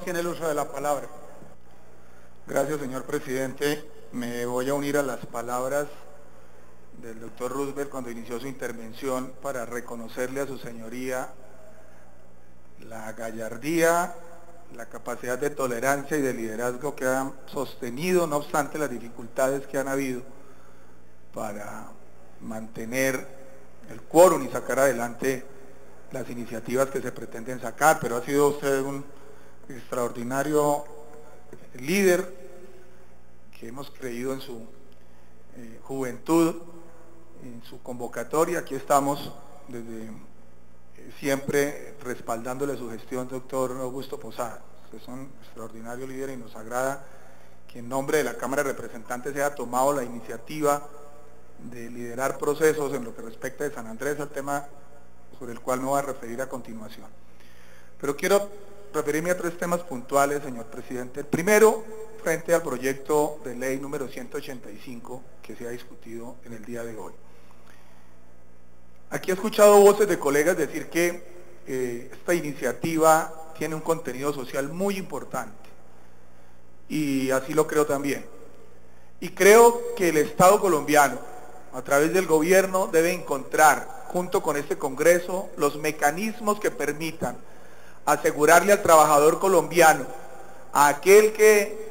Tiene el uso de la palabra. Gracias, señor presidente. Me voy a unir a las palabras del doctor Roosevelt cuando inició su intervención para reconocerle a su señoría la gallardía, la capacidad de tolerancia y de liderazgo que han sostenido, no obstante las dificultades que han habido, para mantener el quórum y sacar adelante las iniciativas que se pretenden sacar. Pero ha sido usted un extraordinario líder que hemos creído en su juventud, en su convocatoria. Aquí estamos desde siempre respaldándole su gestión, doctor Augusto Posada. Usted es un extraordinario líder y nos agrada que en nombre de la Cámara de Representantes se haya tomado la iniciativa de liderar procesos en lo que respecta de San Andrés, al tema sobre el cual me voy a referir a continuación. Pero quiero referirme a tres temas puntuales, señor presidente. El primero, frente al proyecto de ley número 185 que se ha discutido en el día de hoy. Aquí he escuchado voces de colegas decir que esta iniciativa tiene un contenido social muy importante, y así lo creo también. Y creo que el Estado colombiano, a través del gobierno, debe encontrar, junto con este Congreso, los mecanismos que permitan asegurarle al trabajador colombiano, a aquel que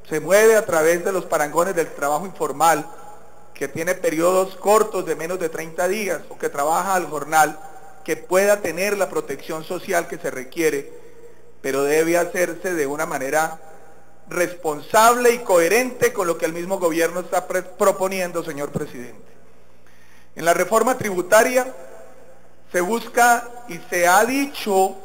se mueve a través de los parangones del trabajo informal, que tiene periodos cortos de menos de 30 días o que trabaja al jornal, que pueda tener la protección social que se requiere, pero debe hacerse de una manera responsable y coherente con lo que el mismo gobierno está proponiendo, señor presidente. En la reforma tributaria se busca y se ha dicho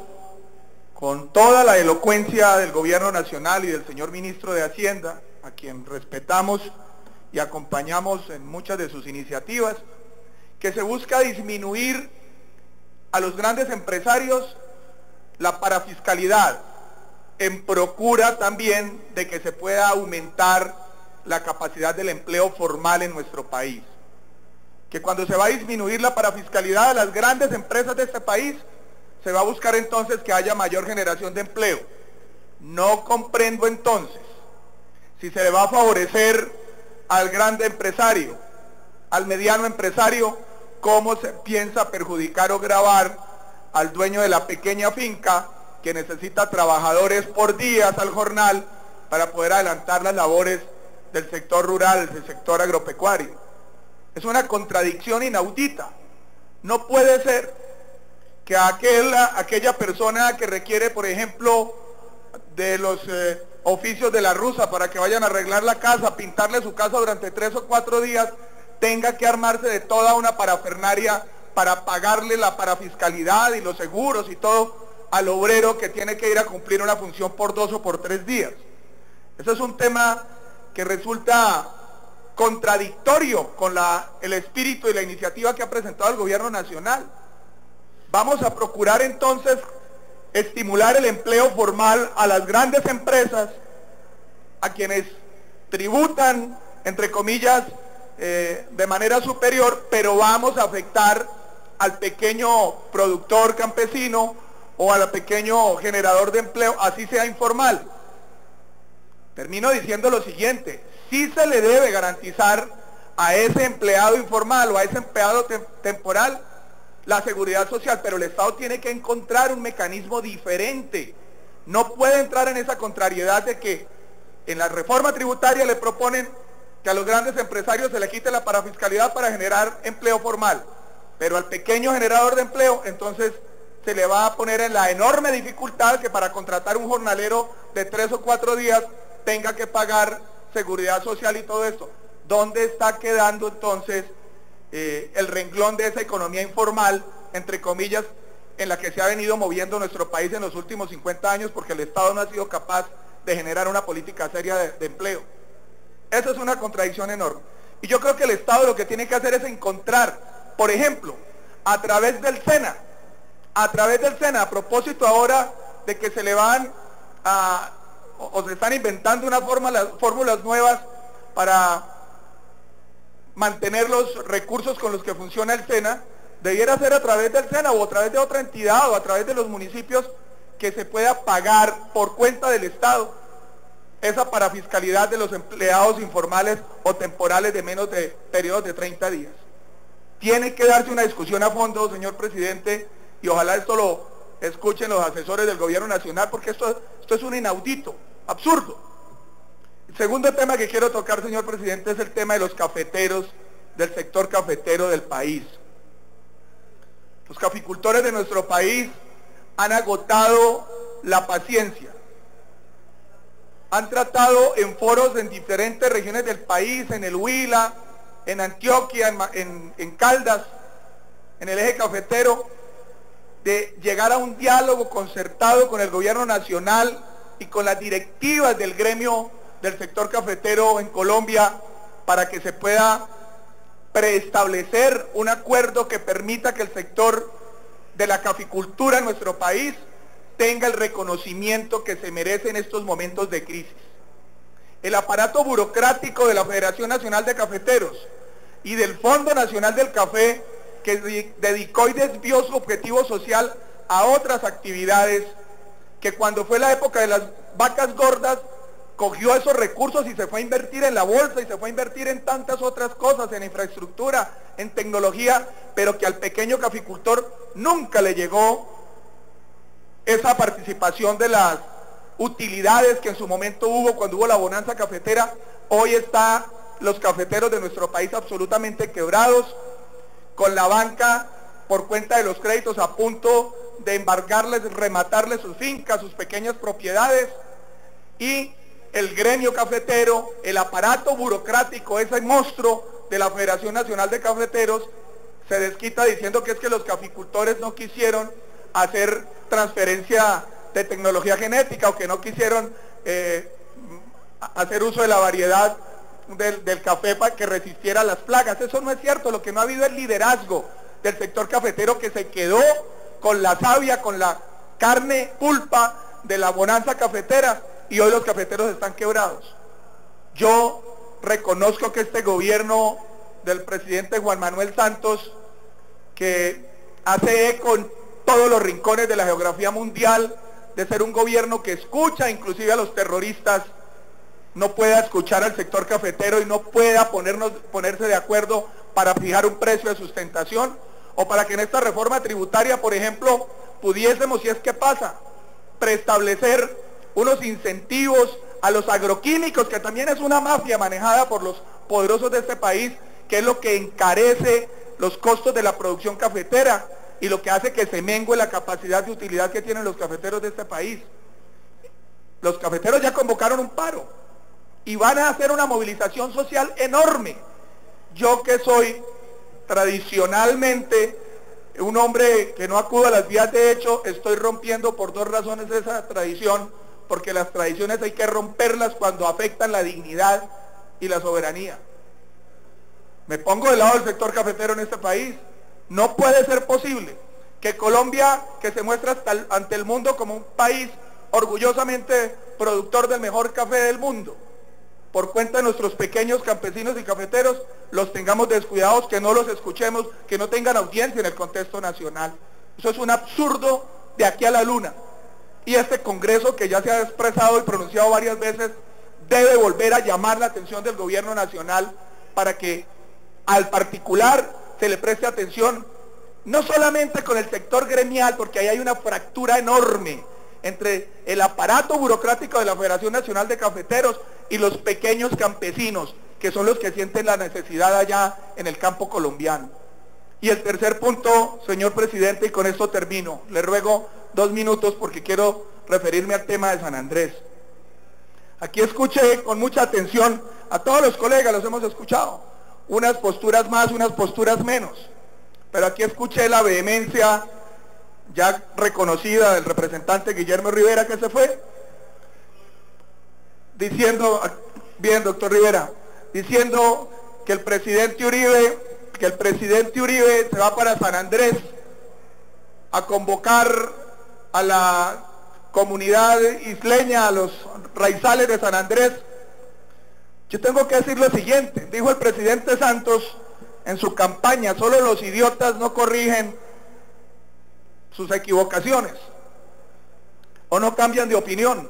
con toda la elocuencia del gobierno nacional y del señor ministro de Hacienda, a quien respetamos y acompañamos en muchas de sus iniciativas, que se busca disminuir a los grandes empresarios la parafiscalidad, en procura también de que se pueda aumentar la capacidad del empleo formal en nuestro país. Que cuando se va a disminuir la parafiscalidad de las grandes empresas de este país, se va a buscar entonces que haya mayor generación de empleo. No comprendo entonces si se le va a favorecer al grande empresario, al mediano empresario, cómo se piensa perjudicar o gravar al dueño de la pequeña finca que necesita trabajadores por días al jornal para poder adelantar las labores del sector rural, del sector agropecuario. Es una contradicción inaudita. No puede ser que aquella persona que requiere, por ejemplo, de los oficios de la rusa para que vayan a arreglar la casa, pintarle su casa durante 3 o 4 días, tenga que armarse de toda una parafernaria para pagarle la parafiscalidad y los seguros y todo al obrero que tiene que ir a cumplir una función por 2 o por 3 días. Ese es un tema que resulta contradictorio con el espíritu y la iniciativa que ha presentado el gobierno nacional. Vamos a procurar entonces estimular el empleo formal a las grandes empresas, a quienes tributan, entre comillas, de manera superior, pero vamos a afectar al pequeño productor campesino o al pequeño generador de empleo, así sea informal. Termino diciendo lo siguiente: sí se le debe garantizar a ese empleado informal o a ese empleado temporal la seguridad social, pero el Estado tiene que encontrar un mecanismo diferente. No puede entrar en esa contrariedad de que en la reforma tributaria le proponen que a los grandes empresarios se le quite la parafiscalidad para generar empleo formal, pero al pequeño generador de empleo entonces se le va a poner en la enorme dificultad que para contratar un jornalero de 3 o 4 días tenga que pagar seguridad social y todo esto. ¿Dónde está quedando entonces el renglón de esa economía informal, entre comillas, en la que se ha venido moviendo nuestro país en los últimos 50 años porque el Estado no ha sido capaz de generar una política seria de empleo? Esa es una contradicción enorme. Y yo creo que el Estado lo que tiene que hacer es encontrar, por ejemplo, a través del SENA, a propósito ahora de que se le van o se están inventando unas fórmulas nuevas para mantener los recursos con los que funciona el SENA, debiera ser a través del SENA o a través de otra entidad o a través de los municipios que se pueda pagar por cuenta del Estado esa parafiscalidad de los empleados informales o temporales de menos de periodos de 30 días. Tiene que darse una discusión a fondo, señor presidente, y ojalá esto lo escuchen los asesores del gobierno nacional, porque esto es un inaudito, absurdo. El segundo tema que quiero tocar, señor presidente, es el tema de los cafeteros, del sector cafetero del país. Los caficultores de nuestro país han agotado la paciencia. Han tratado en foros en diferentes regiones del país, en el Huila, en Antioquia, en Caldas, en el eje cafetero, de llegar a un diálogo concertado con el gobierno nacional y con las directivas del gremio del sector cafetero en Colombia para que se pueda preestablecer un acuerdo que permita que el sector de la caficultura en nuestro país tenga el reconocimiento que se merece en estos momentos de crisis. El aparato burocrático de la Federación Nacional de Cafeteros y del Fondo Nacional del Café, que dedicó y desvió su objetivo social a otras actividades, que cuando fue la época de las vacas gordas, cogió esos recursos y se fue a invertir en la bolsa y se fue a invertir en tantas otras cosas, en infraestructura, en tecnología, pero que al pequeño caficultor nunca le llegó esa participación de las utilidades que en su momento hubo cuando hubo la bonanza cafetera. Hoy están los cafeteros de nuestro país absolutamente quebrados, con la banca por cuenta de los créditos a punto de embargarles, rematarles sus fincas, sus pequeñas propiedades, y el gremio cafetero, el aparato burocrático, ese monstruo de la Federación Nacional de Cafeteros, se desquita diciendo que es que los caficultores no quisieron hacer transferencia de tecnología genética o que no quisieron hacer uso de la variedad del café para que resistiera las plagas. Eso no es cierto. Lo que no ha habido es liderazgo del sector cafetero, que se quedó con la savia, con la carne pulpa de la bonanza cafetera, y hoy los cafeteros están quebrados. Yo reconozco que este gobierno del presidente Juan Manuel Santos, que hace eco en todos los rincones de la geografía mundial, de ser un gobierno que escucha inclusive a los terroristas, no pueda escuchar al sector cafetero y no pueda ponerse de acuerdo para fijar un precio de sustentación, o para que en esta reforma tributaria, por ejemplo, pudiésemos, si es que pasa, preestablecer unos incentivos a los agroquímicos, que también es una mafia manejada por los poderosos de este país, que es lo que encarece los costos de la producción cafetera y lo que hace que se mengue la capacidad de utilidad que tienen los cafeteros de este país. Los cafeteros ya convocaron un paro y van a hacer una movilización social enorme. Yo, que soy tradicionalmente un hombre que no acudo a las vías de hecho, estoy rompiendo por dos razones esa tradición, porque las tradiciones hay que romperlas cuando afectan la dignidad y la soberanía. Me pongo del lado del sector cafetero en este país. No puede ser posible que Colombia, que se muestra ante el mundo como un país orgullosamente productor del mejor café del mundo, por cuenta de nuestros pequeños campesinos y cafeteros, los tengamos descuidados, que no los escuchemos, que no tengan audiencia en el contexto nacional. Eso es un absurdo de aquí a la luna. Y este Congreso, que ya se ha expresado y pronunciado varias veces, debe volver a llamar la atención del gobierno nacional para que al particular se le preste atención, no solamente con el sector gremial, porque ahí hay una fractura enorme entre el aparato burocrático de la Federación Nacional de Cafeteros y los pequeños campesinos, que son los que sienten la necesidad allá en el campo colombiano. Y el tercer punto, señor presidente, y con esto termino, le ruego 2 minutos porque quiero referirme al tema de San Andrés. Aquí escuché con mucha atención a todos los colegas, los hemos escuchado, unas posturas más, unas posturas menos, pero aquí escuché la vehemencia ya reconocida del representante Guillermo Rivera, que se fue, diciendo, bien, doctor Rivera, diciendo que el presidente Uribe se va para San Andrés a convocar a la comunidad isleña, a los raizales de San Andrés. Yo tengo que decir lo siguiente, dijo el presidente Santos en su campaña: solo los idiotas no corrigen sus equivocaciones. o no cambian de opinión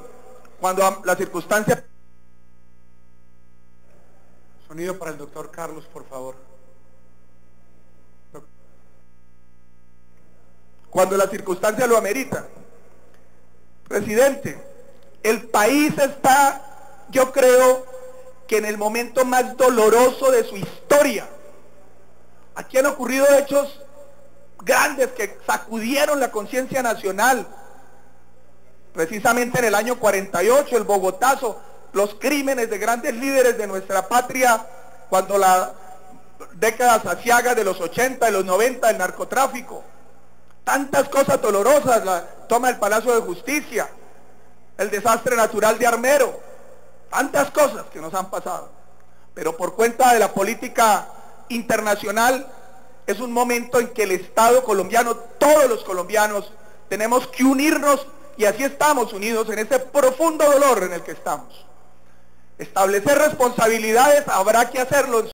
cuando la circunstancia... Sonido para el doctor Carlos, por favor. Cuando la circunstancia lo amerita. Presidente, el país está, yo creo, que en el momento más doloroso de su historia. Aquí han ocurrido hechos grandes que sacudieron la conciencia nacional. Precisamente en el año 48, el Bogotazo, los crímenes de grandes líderes de nuestra patria, cuando la década saciaga de los 80, de los 90, el narcotráfico. Tantas cosas dolorosas, la toma del Palacio de Justicia, el desastre natural de Armero, tantas cosas que nos han pasado. Pero por cuenta de la política internacional, es un momento en que el Estado colombiano, todos los colombianos, tenemos que unirnos, y así estamos unidos en ese profundo dolor en el que estamos. Establecer responsabilidades habrá que hacerlo